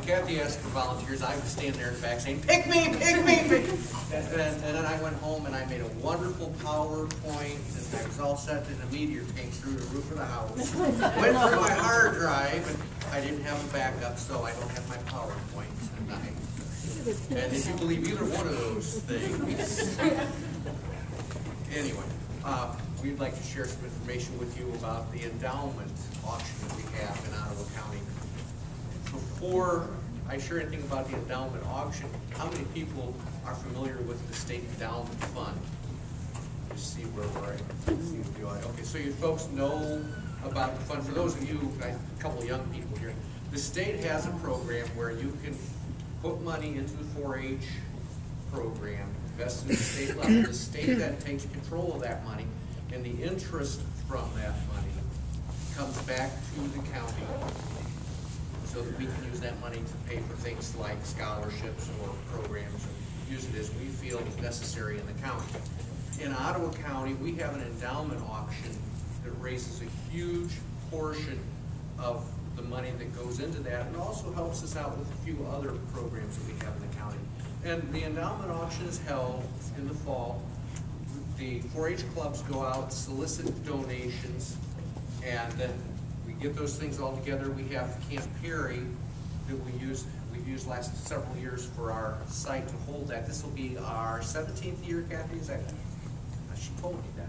Kathy asked for volunteers, I was standing there in the back saying, pick me, pick me, pick me. And then I went home and I made a wonderful PowerPoint, and I was all set, and a meteor came through the roof of the house. Went through my hard drive, and I didn't have a backup, so I don't have my PowerPoint tonight. And if you believe either one of those things, anyway, we'd like to share some information with you about the endowment auction that we have in Ottawa County. Before I share anything about the endowment auction, how many people are familiar with the state endowment fund? Just see where we're at. Okay, so you folks know about the fund. For those of you, a couple of young people here, the state has a program where you can put money into the 4-H program, invested in the state level. The state then takes control of that money, and the interest from that money comes back to the county so that we can use that money to pay for things like scholarships or programs, or use it as we feel is necessary in the county. In Ottawa County, we have an endowment auction that raises a huge portion of the money that goes into that, and also helps us out with a few other programs that we have in the county. And the endowment auction is held in the fall. The 4-H clubs go out, solicit donations, and then we get those things all together. We have Camp Perry that we've used last several years for our site to hold that. This will be our 17th year, Kathy, is that? She told me that.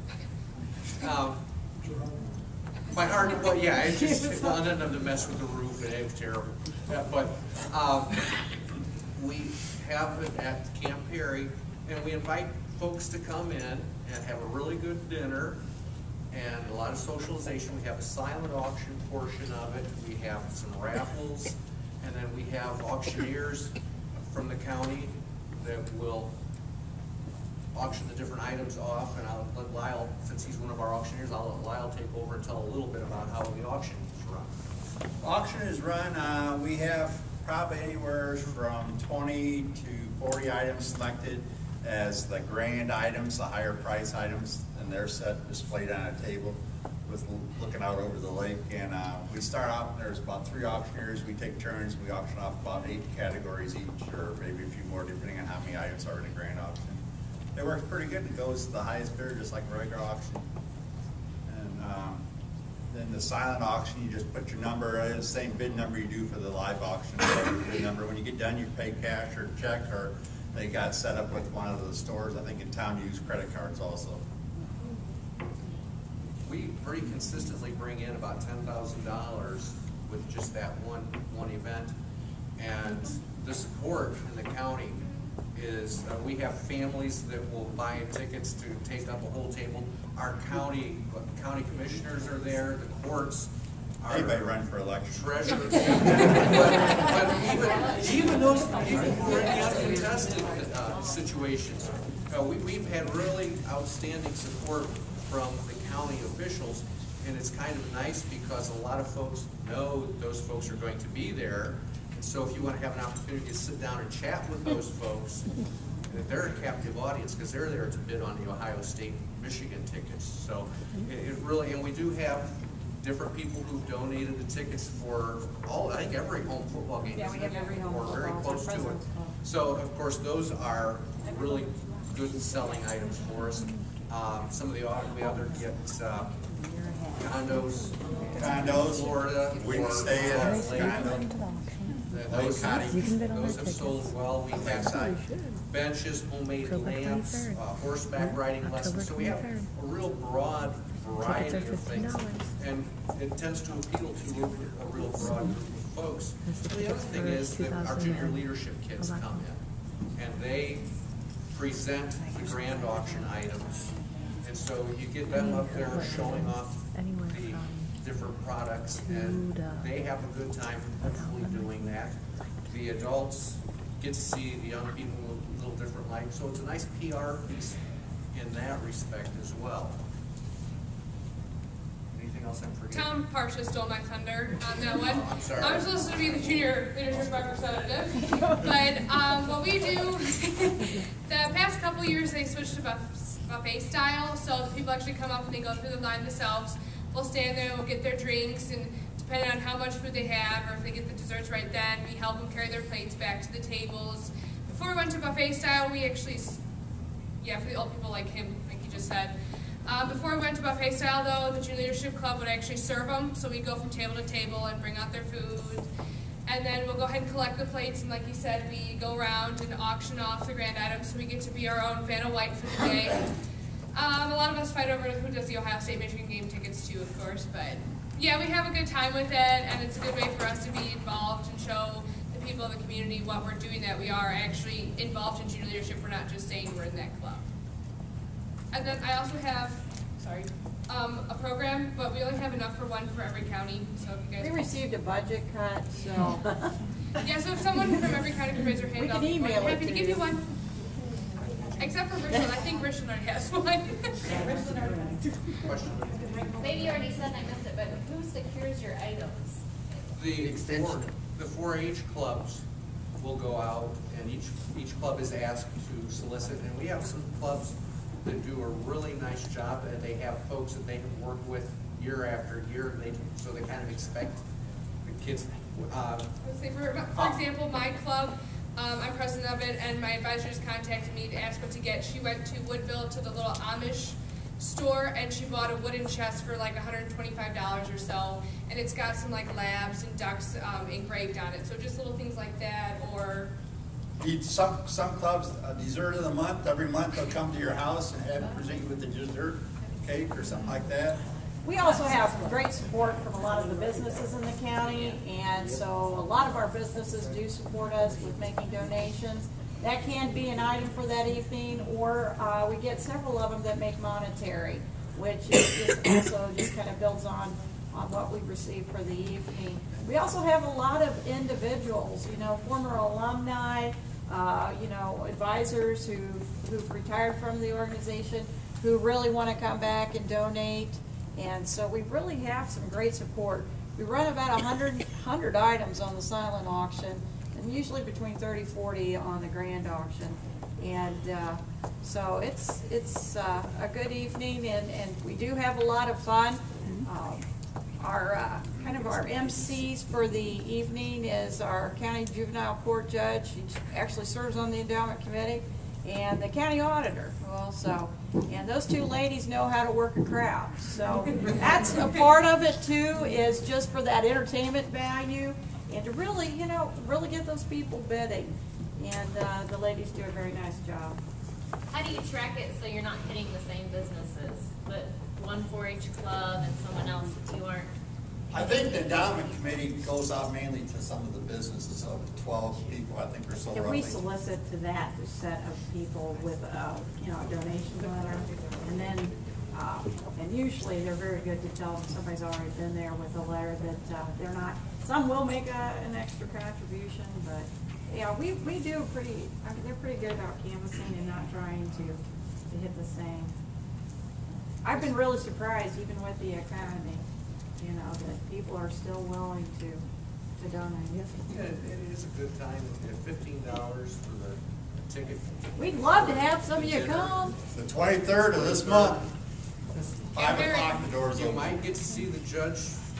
My heart, well, yeah, it just, well, and then the mess with the roof, and it was terrible. But we have it at Camp Perry, and we invite folks to come in and have a really good dinner and a lot of socialization. We have a silent auction portion of it. We have some raffles, and then we have auctioneers from the county that will auction the different items off, and I'll let Lyle, since he's one of our auctioneers, I'll let Lyle take over and tell a little bit about how the auction is run. Auction is run, we have probably anywhere from 20 to 40 items selected as the grand items, the higher price items, and they're set displayed on a table with looking out over the lake. And we start out, there's about 3 auctioneers, we take turns, we auction off about 8 categories each, or maybe a few more depending on how many items are in a grand auction. It works pretty good. It goes to the highest bidder, just like a regular auction. And then the silent auction, you just put your number in, the same bid number you do for the live auction. Bid number. When you get done, you pay cash or check, or they got set up with one of the stores. I think in town you use credit cards also. We pretty consistently bring in about $10,000 with just that one event, and the support in the county is we have families that will buy tickets to take up a whole table. Our county commissioners are there, the courts are. Anybody run for election? Treasurers. but even those people who are in the uncontested situations, we've had really outstanding support from the county officials, and it's kind of nice because a lot of folks know that those folks are going to be there. So if you want to have an opportunity to sit down and chat with those folks, they're a captive audience because they're there to bid on the Ohio State, Michigan tickets. So it really, and we do have different people who've donated the tickets for I think every home football game. Yeah, we have every home or very football. close to it. So of course those are really good selling items for us. Some of the other get condos, Florida, We can stay at a condo. Those have sold well. We have benches, homemade lamps, horseback riding lessons. So we have a real broad variety of things, and it tends to appeal to a real broad group of folks. And the other thing is that our junior leadership kids come in, and they present the grand auction items, and so you get them up there showing off the different products, and they have a good time hopefully doing that. The adults get to see the young people in a little different light, so it's a nice PR piece in that respect as well. Anything else I'm forgetting? Tom Parsha stole my thunder on that one. I'm sorry. I'm supposed to be the junior leadership representative, but what we do, the past couple years they switched to buffet style, so people actually come up and they go through the line themselves. We'll stand there, we'll get their drinks and depending on how much food they have, or if they get the desserts right then, we help them carry their plates back to the tables. Before we went to buffet style, we actually, yeah, for the old people like him, like he just said. Before we went to buffet style though, the Junior Leadership Club would actually serve them, so we'd go from table to table and bring out their food. And then we'll go ahead and collect the plates, and like you said, we go around and auction off the grand items, so we get to be our own Vanna White for the day. A lot of us fight over who does the Ohio State-Michigan game tickets too, of course, but yeah, we have a good time with it, and it's a good way for us to be involved and show the people in the community what we're doing, that we are actually involved in junior leadership. We're not just saying we're in that club. And then I also have, a program, but we only have enough for one for every county, so if you guys... We received a budget cut, so... Yeah, so if someone from every county can raise their hand, We I'll can be more than email it happy to to give you. you one. Except for Richland, I think Richland already has one. Question? Maybe you already said and I missed it, but who secures your items? The extension. The 4-H clubs will go out, and each club is asked to solicit, and we have some clubs that do a really nice job, and they have folks that they have worked with year after year, so they kind of expect the kids. Let's say for example, my club, I'm president of it, and my advisor just contacted me to ask what to get. She went to Woodville to the little Amish store, and she bought a wooden chest for like $125 or so, and it's got some like labs and ducks engraved on it. So just little things like that, or Some clubs, dessert of the month, every month they'll come to your house and present you with the dessert cake or something like that. We also have great support from a lot of the businesses in the county, and so a lot of our businesses do support us with making donations. That can be an item for that evening, or we get several of them that make monetary, which is also just kind of builds on what we receive for the evening. We also have a lot of individuals, former alumni, advisors who've retired from the organization, who really want to come back and donate. And so we really have some great support. We run about 100 items on the silent auction, and usually between 30-40 on the grand auction. And so it's a good evening, and we do have a lot of fun. Our our MCs for the evening is our county juvenile court judge. He actually serves on the endowment committee, and the county auditor also. And those two ladies know how to work a crowd. So that's a part of it too, is just for that entertainment value and to really, really get those people bidding. And the ladies do a very nice job. How do you track it so you're not hitting the same businesses, but one 4-H club and someone else that you aren't? I think the endowment committee goes out mainly to some of the businesses of 12 people, I think, or so And roughly. we solicit to that set of people with a donation letter, and then and usually they're very good to tell them somebody's already been there with a letter that they're not. Some will make an extra contribution, but yeah, we do pretty. I mean, they're pretty good about canvassing and not trying to hit the same. I've been really surprised, even with the economy, that people are still willing to donate. Yeah, it is a good time. $15 for the ticket. We'd love to have some of you come. The 23rd of this month, 5 o'clock, the doors You open. might get to see the judge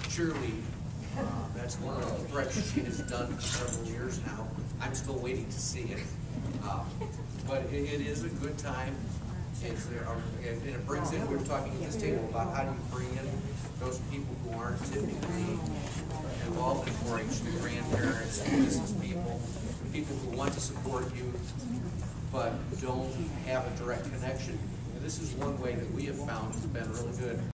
cheerlead. That's one of the threats she has done for several years now. I'm still waiting to see it. But it is a good time. And it brings in, we were talking at this table about how do you bring in those people who aren't typically involved in 4-H, the grandparents, the business people, the people who want to support you but don't have a direct connection. And this is one way that we have found has been really good.